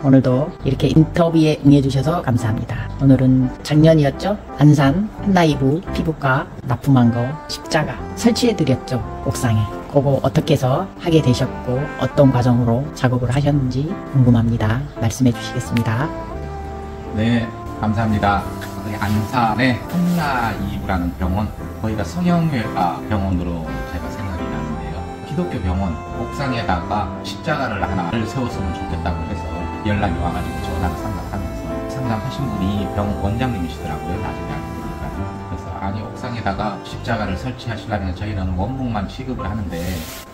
오늘도 이렇게 인터뷰에 응해주셔서 감사합니다. 오늘은 작년이었죠? 안산 한나이브 피부과 납품한 거 십자가 설치해드렸죠, 옥상에. 그거 어떻게 해서 하게 되셨고 어떤 과정으로 작업을 하셨는지 궁금합니다. 말씀해 주시겠습니다. 네, 감사합니다. 안산의 한나이브라는 병원, 거기가 성형외과 병원으로 제가 생각이 나는데요. 기독교 병원 옥상에다가 십자가를 하나를 세웠으면 좋겠다고 해서 연락이 와가지고 전화를 상담하면서 상담하신 분이 병원 원장님이시더라고요. 나중에 알고 보니까. 그래서 아니, 옥상에다가 십자가를 설치하시려면 저희는 원목만 취급을 하는데,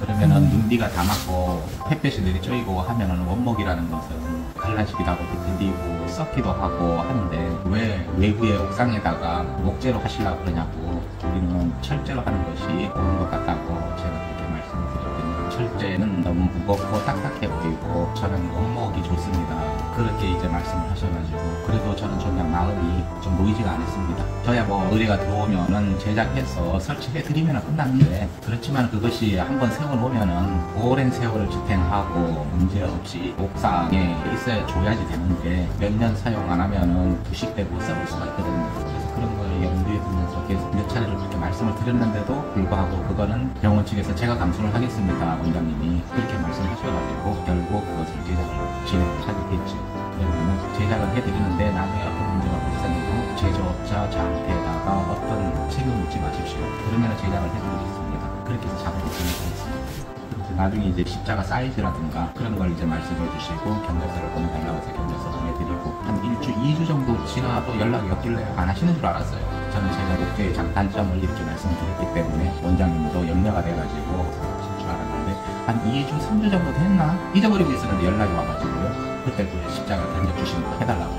그러면은 눈비가 다 맞고 햇볕이 내리쬐고 하면은 원목이라는 것은 갈라지기도 하고 들리고 썩기도 하고 하는데 왜 외부의 옥상에다가 목재로 하시려고 그러냐고, 우리는 철제로 하는 것이 옳은 것 같다고 제가 그렇게 말씀을 드렸더니, 철제는 너무 무겁고 딱딱해 보이고 저는 원목이 좋습니다, 그렇게 이제 말씀을 하셔가지고, 그래도 저는 그냥 마음이 좀 놓이지가 않았습니다. 저야 뭐 의뢰가 들어오면은 제작해서 설치해드리면 끝났는데, 그렇지만 그것이 한번 세워놓으면은 오랜 세월을 지탱하고 문제없이 옥상에 있어줘야지 되는데, 몇 년 사용 안 하면은 부식되고 썩을 수가 있거든요. 그래서 그런 걸 염두에 두면서 계속 몇 차례를 그렇게 말씀을 드렸는데도 불구하고 그거는 병원 측에서 제가 감수를 하겠습니다, 원장님이 그렇게 말씀하셔가지고 결국 그것을 제작을 진행하게 됐죠. 그러면 제작을 해드리는데 나중에 어떤 문제가 발생해도 제조업자 저한테다가 어떤 책임을 묻지 마십시오. 그러면 제작을 해드리겠습니다. 그렇게 해서 작업을 진행하겠습니다. 나중에 이제 십자가 사이즈라든가 그런 걸 이제 말씀해 주시고 견적서를 보내달라고 해서 견적서 보내드리고, 한 1주, 2주 정도 지나도 연락이 없길래 안 하시는 줄 알았어요. 저는 제가 목재의 장단점을 이렇게 말씀드렸기 때문에 원장님도 염려가 돼가지고 하실 줄 알았는데, 한 2주, 3주 정도 됐나? 잊어버리고 있었는데 연락이 와가지고요. 그때 그 십자가 견적 주신 거 해달라고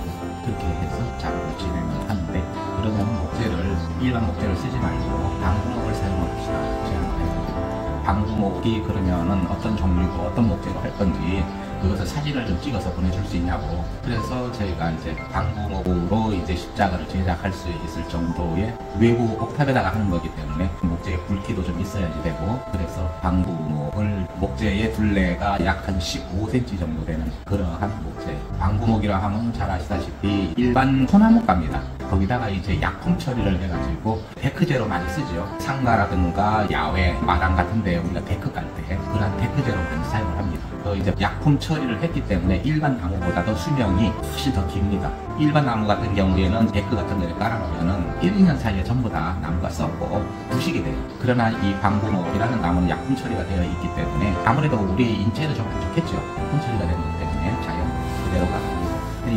그렇게 해서 작업을 진행을 하는데, 그러면 목재를 일반 목재를 쓰지 말고 방부목을 사용을 합시다. 방부목이 그러면은 어떤 종류고 어떤 목재로 할 건지 그것을 사진을 좀 찍어서 보내줄 수 있냐고, 그래서 저희가 이제 방부목으로 이제 십자가를 제작할 수 있을 정도의 외부 옥탑에다가 하는 거기 때문에 목재의 굵기도 좀 있어야지 되고, 그래서 방부목을 목재의 둘레가 약 한 15cm 정도 되는 그러한 목재, 방부목이라 하면 잘 아시다시피 일반 소나무가입니다. 거기다가 이제 약품 처리를 해가지고 데크재로 많이 쓰죠. 상가라든가 야외 마당 같은데 우리가 데크 깔 때 그런 데크재로 많이 사용을 합니다. 이제 약품 처리를 했기 때문에 일반 나무보다도 수명이 훨씬 더 깁니다. 일반 나무 같은 경우에는 데크 같은 데를 깔아놓으면은 1, 2년 사이에 전부 다 나무가 썩고 부식이 돼요. 그러나 이 방부목이라는 나무는 약품 처리가 되어 있기 때문에 아무래도 우리 인체는 좀 안 좋겠죠. 약품 처리가 되는 것 때문에 자연 그대로 가고,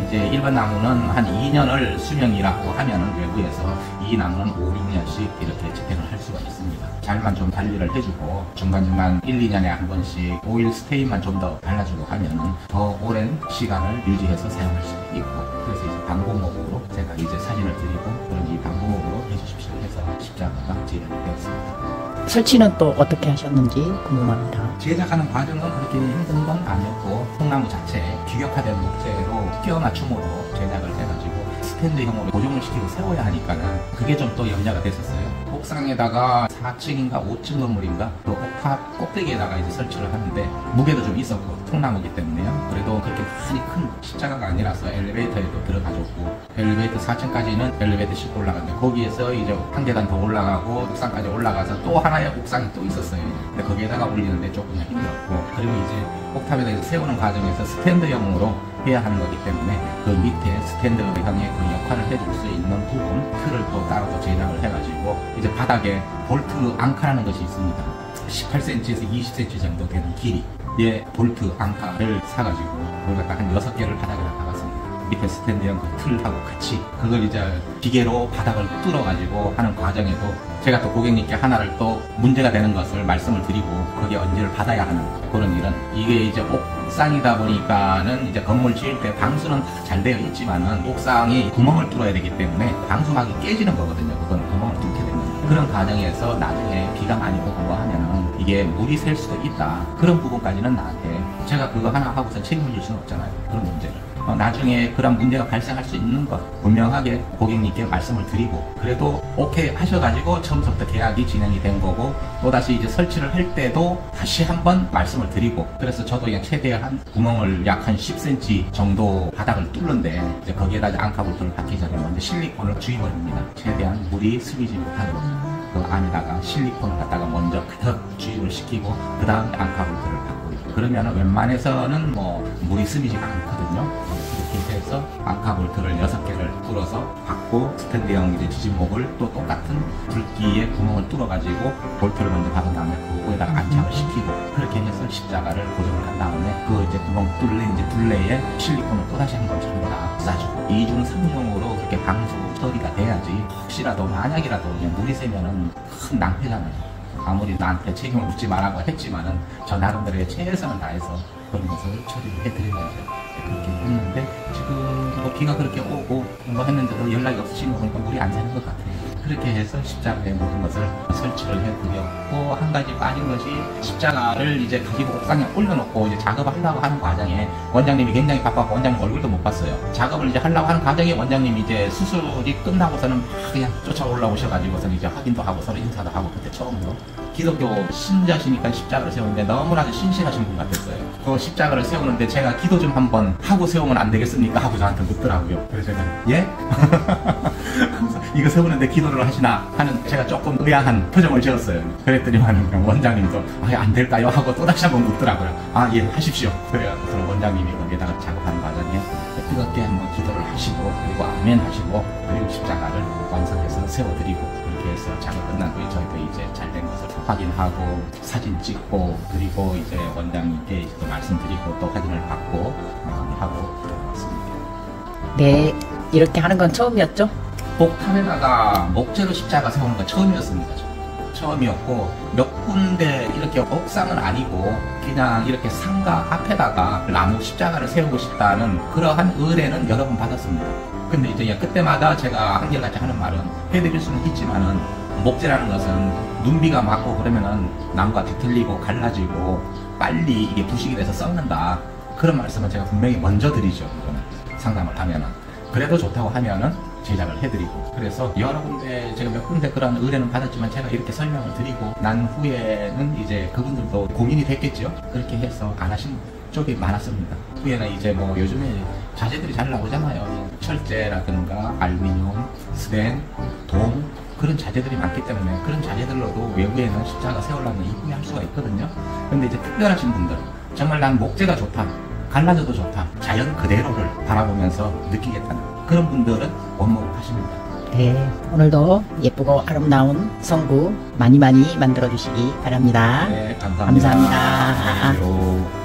이제 일반 나무는 한 2년을 수명이라고 하면은 외부에서 이 나무는 5, 6년씩 이렇게 재택을 할 수가 있습니다. 잘만 좀 관리를 해주고 중간중간 1, 2년에 한 번씩 오일 스테인만 좀 더 발라주고 하면은 더 오랜 시간을 유지해서 사용할 수 있고, 그래서 이제 방부목으로 제가 이제 사진을 드리고 그런 이 방부목으로 해주십시오 해서 십자가가 제작이 되었습니다. 설치는 또 어떻게 하셨는지 궁금합니다. 제작하는 과정은 그렇게 힘든 건 아니었고, 통나무 자체에 규격화된 목재로 끼워 맞춤으로 제작을 해가지고 스탠드형으로 고정을 시키고 세워야 하니까는 그게 좀 또 염려가 됐었어요. 옥상에다가 4층인가 5층 건물인가 그 옥탑 꼭대기에다가 이제 설치를 하는데 무게도 좀 있었고 통나무기 때문에요. 그래도 그렇게 많이 큰 십자가가 아니라서 엘리베이터에도 들어가줬고, 엘리베이터 4층까지는 엘리베이터 싣고 올라갔는데 거기에서 이제 한 계단 더 올라가고 옥상까지 올라가서 또 하나의 옥상이 또 있었어요. 근데 거기에다가 올리는데 조금 힘들었고, 그리고 이제 옥탑에다 세우는 과정에서 스탠드형으로 해야 하는 거기 때문에 그 밑에 스탠드형의 그 역할을 해줄 수 있는 부분 틀을 또 따로 제작을 해가지고, 이제 바닥에 볼트 앙카라는 것이 있습니다. 18cm에서 20cm 정도 되는 길이의 볼트 앙카를 사가지고 그걸 갖다 한 6개를 바닥에다 박았습니다. 밑에 스탠드형 그 틀하고 같이 그걸 이제 기계로 바닥을 뚫어가지고 하는 과정에도 제가 또 고객님께 하나를 또 문제가 되는 것을 말씀을 드리고 거기에 언제를 받아야 하는 그런 일은, 이게 이제 옥상이다 보니까는 이제 건물 지을 때 방수는 다 잘 되어 있지만은 옥상이 구멍을 뚫어야 되기 때문에 방수막이 깨지는 거거든요. 그건 구멍을 뚫게 되면 그런 과정에서 나중에 비가 많이 오고 뭐 하면은 이게 물이 셀 수도 있다. 그런 부분까지는 나한테 제가 그거 하나 하고서 책임을 질 수는 없잖아요. 그런 문제를. 나중에 그런 문제가 발생할 수 있는 것 분명하게 고객님께 말씀을 드리고, 그래도 오케이 하셔가지고 처음부터 계약이 진행이 된 거고, 또다시 이제 설치를 할 때도 다시 한번 말씀을 드리고, 그래서 저도 그냥 최대한 구멍을 약 한 10cm 정도 바닥을 뚫는데, 이제 거기에다 앙카볼트를 박기 전에 먼저 실리콘을 주입을 합니다. 최대한 물이 스미지 못하도록 그 안에다가 실리콘을 갖다가 먼저 그대로 주입을 시키고, 그 다음에 앙카볼트를 박고 있고, 그러면 웬만해서는 뭐 물이 스미지가 않거든요. 이렇게 해서 앙카볼트를 6개를 뚫어서 박고, 스탠드형 이제 지진목을 또 똑같은 굵기에 구멍을 뚫어가지고 볼트를 먼저 박은 다음에 그거에다가 안착을 시키고, 그렇게 해서 십자가를 고정을 한 다음에 그 이제 구멍 뚫린 이제 둘레에 실리콘을 또다시 한번 전부 다 싸주고, 2중 3중으로 그렇게 방수 처리가 돼야지, 혹시라도 만약이라도 그냥 물이 새면은 큰 낭패잖아요. 아무리 나한테 책임을 묻지 말라고 했지만은 저 나름대로의 최선을 다해서 그런 것을 처리를 해드리는 거죠. 그렇게 했는데, 지금 뭐 비가 그렇게 오고 뭐 했는데도 연락이 없으신 거 보니까 물이 안 새는 것 같아요. 그렇게 해서 십자가의 모든 것을 설치를 해드렸고, 한 가지 빠진 것이, 십자가를 이제 가지고 옥상에 올려놓고 이제 작업을 하려고 하는 과정에 원장님이 굉장히 바빠서 원장님 얼굴도 못 봤어요. 작업을 이제 하려고 하는 과정에 원장님이 이제 수술이 끝나고서는 막 그냥 쫓아 올라오셔가지고서는 이제 확인도 하고 서로 인사도 하고, 그때 처음으로 기독교 신자시니까 십자가를 세우는데 너무나도 신실하신 분 같았어요. 그 십자가를 세우는데 제가 기도 좀 한번 하고 세우면 안 되겠습니까? 하고 저한테 묻더라고요. 그래서 제가 예? 이거 세우는데 기도를 하시나 하는 제가 조금 의아한 표정을 지었어요. 그랬더니만 원장님도 안 될까요? 하고 또다시 한번 묻더라고요. 예, 하십시오. 그래서 원장님이 거기에다가 작업하는 과정에 뜨겁게 한번 기도를 하시고, 그리고 아멘 하시고, 그리고 십자가를 완성해서 세워드리고, 그렇게 해서 작업 끝난 후에 저희도 이제 잘 된 것을 확인하고 사진 찍고, 그리고 이제 원장님께 이제 또 말씀드리고 또 확인을 받고 하고 들어왔습니다. 네, 이렇게 하는 건 처음이었죠? 복탑에다가 목재로 십자가 세우는 건 처음이었습니다. 처음이었고, 몇 군데 이렇게 옥상은 아니고 그냥 이렇게 상가 앞에다가 나무 십자가를 세우고 싶다는 그러한 의뢰는 여러 번 받았습니다. 근데 이제 그때마다 제가 한결같이 하는 말은, 해드릴 수는 있지만은 목재라는 것은 눈비가 맞고 그러면은 나무가 뒤틀리고 갈라지고 빨리 이게 부식이 돼서 썩는다, 그런 말씀은 제가 분명히 먼저 드리죠. 이거는 상담을 하면은. 그래도 좋다고 하면은 제작을 해드리고, 그래서 여러 군데 제가 몇 군데 그런 의뢰는 받았지만 제가 이렇게 설명을 드리고 난 후에는 이제 그분들도 고민이 됐겠죠. 그렇게 해서 안 하신 쪽이 많았습니다. 후에는 이제 뭐 요즘에 자재들이 잘 나오잖아요. 철제라든가 알루미늄, 스텐, 돔, 그런 자재들이 많기 때문에 그런 자재들로도 외부에는 십자가 세우려면 이쁘게 할 수가 있거든요. 근데 이제 특별하신 분들, 정말 난 목재가 좋다, 갈라져도 좋다, 자연 그대로를 바라보면서 느끼겠다는 그런 분들은 원목을 하십니다. 네, 오늘도 예쁘고 아름다운 성구 많이 만들어 주시기 바랍니다. 네, 감사합니다. 감사합니다. 안녕히 계세요.